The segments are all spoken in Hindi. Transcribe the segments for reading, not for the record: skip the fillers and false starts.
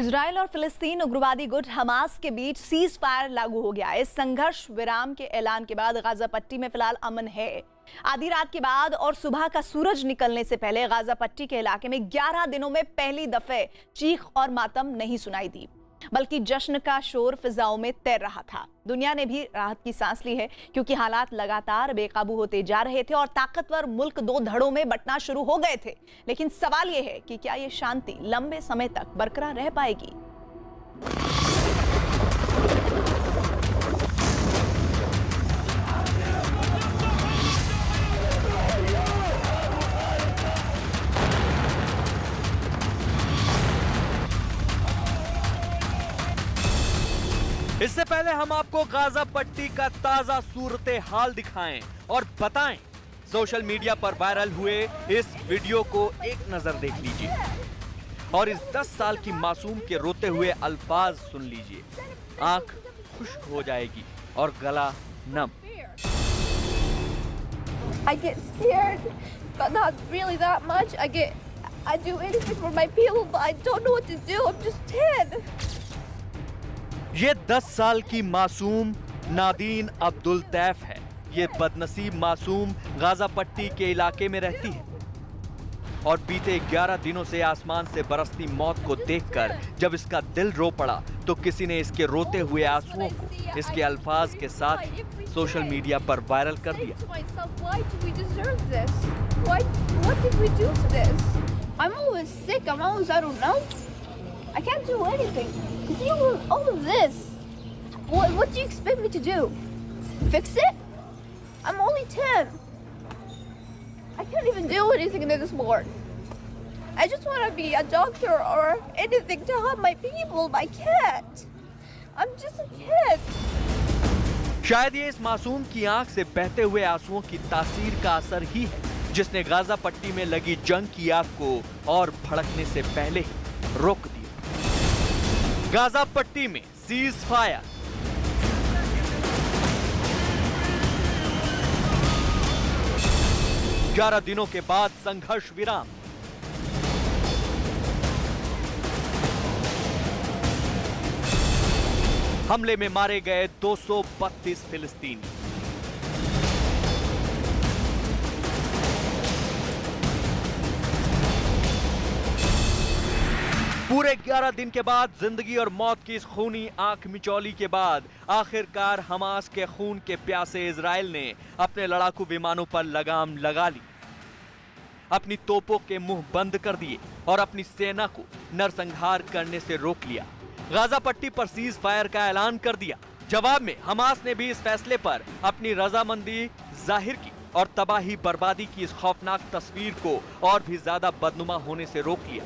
इजराइल और फिलिस्तीन उग्रवादी गुट हमास के बीच सीज फायर लागू हो गया। इस संघर्ष विराम के ऐलान के बाद गाजा पट्टी में फिलहाल अमन है। आधी रात के बाद और सुबह का सूरज निकलने से पहले गाजा पट्टी के इलाके में 11 दिनों में पहली दफे चीख और मातम नहीं सुनाई दी, बल्कि जश्न का शोर फिजाओं में तैर रहा था। दुनिया ने भी राहत की सांस ली है, क्योंकि हालात लगातार बेकाबू होते जा रहे थे और ताकतवर मुल्क दो धड़ों में बंटना शुरू हो गए थे। लेकिन सवाल यह है कि क्या ये शांति लंबे समय तक बरकरार रह पाएगी? इससे पहले हम आपको गाजा पट्टी का ताजा सूरत हाल दिखाएं और बताएं। सोशल मीडिया पर वायरल हुए इस वीडियो को एक नजर देख लीजिए और इस 10 साल की मासूम के रोते हुए अल्फाज सुन लीजिए। आंख खुश्क हो जाएगी और गला नम। I get scared, but not really that much. I do anything for my people, but I don't know what to do. I'm just 10. ये 10 साल की मासूम नादीन अब्दुल तैफ है। ये बदनसीब मासूम गाजा पट्टी के इलाके में रहती है और बीते 11 दिनों से आसमान से बरसती मौत को देखकर जब इसका दिल रो पड़ा तो किसी ने इसके रोते हुए आंसुओं को इसके अल्फाज के साथ सोशल मीडिया पर वायरल कर दिया। I can't do anything. You do all of this. What do you expect me to do? Fix it? I'm only 10. I can't even do anything anymore. I just want to be a doctor or anything to help my people, but I can't. I'm just a kid. शायद ये इस मासूम की आंख से बहते हुए आंसुओं की तासीर का असर ही है, जिसने गाजा पट्टी में लगी जंग की आग को और भड़कने से पहले ही रोक दिया। गाजा पट्टी में सीज फायर। ग्यारह दिनों के बाद संघर्ष विराम। हमले में मारे गए 232 फिलिस्तीनी। पूरे 11 दिन के बाद जिंदगी और मौत की इस खूनी आंख मिचौली के बाद आखिरकार हमास के खून के प्यासे इजराइल ने अपने लड़ाकू विमानों पर लगाम लगा ली, अपनी तोपों के मुंह बंद कर दिए और अपनी सेना को नरसंहार करने से रोक लिया। गाजा पट्टी पर सीज फायर का ऐलान कर दिया। जवाब में हमास ने भी इस फैसले पर अपनी रजामंदी जाहिर की और तबाही बर्बादी की इस खौफनाक तस्वीर को और भी ज्यादा बदनुमा होने से रोक लिया।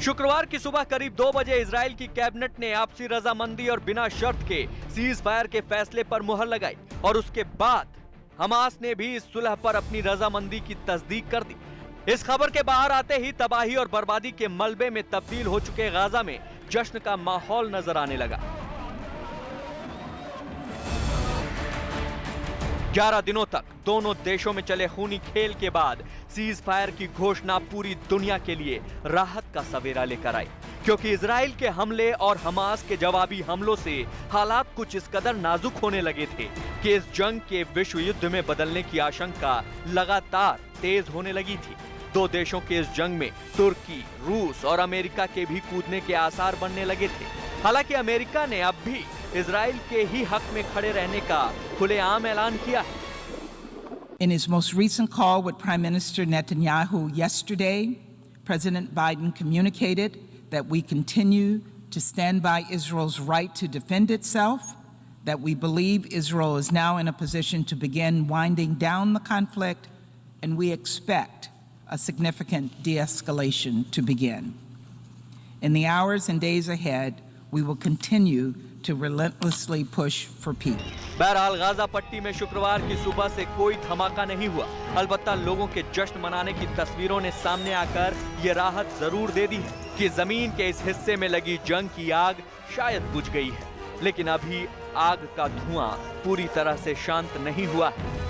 शुक्रवार की सुबह करीब 2 बजे इजराइल की कैबिनेट ने आपसी रजामंदी और बिना शर्त के सीज फायर के फैसले पर मुहर लगाई और उसके बाद हमास ने भी इस सुलह पर अपनी रजामंदी की तस्दीक कर दी। इस खबर के बाहर आते ही तबाही और बर्बादी के मलबे में तब्दील हो चुके गाजा में जश्न का माहौल नजर आने लगा। 11 दिनों तक दोनों देशों में चले खूनी खेल के बाद सीज फायर की घोषणा पूरी दुनिया के लिए राहत का सवेरा लेकर आई, क्योंकि इजराइल के हमले और हमास के जवाबी हमलों से हालात कुछ इस कदर नाजुक होने लगे थे कि इस जंग के विश्व युद्ध में बदलने की आशंका लगातार तेज होने लगी थी। दो देशों के इस जंग में तुर्की, रूस और अमेरिका के भी कूदने के आसार बनने लगे थे। हालांकि अमेरिका ने अब भी इजराइल के ही हक में खड़े रहने का खुलेआम ऐलान किया है। In his most recent call with Prime Minister Netanyahu yesterday, President Biden communicated that we continue to stand by Israel's right to defend itself, that we believe Israel is now in a position to begin winding down the conflict, and we expect a significant de-escalation to begin. In the hours and days ahead, we will continue to relentlessly push for peace. बहरहाल गाजा पट्टी में शुक्रवार की सुबह से कोई धमाका नहीं हुआ। अलबत्ता लोगों के जश्न मनाने की तस्वीरों ने सामने आकर ये राहत जरूर दे दी है कि जमीन के इस हिस्से में लगी जंग की आग शायद बुझ गई है, लेकिन अभी आग का धुआं पूरी तरह से शांत नहीं हुआ है।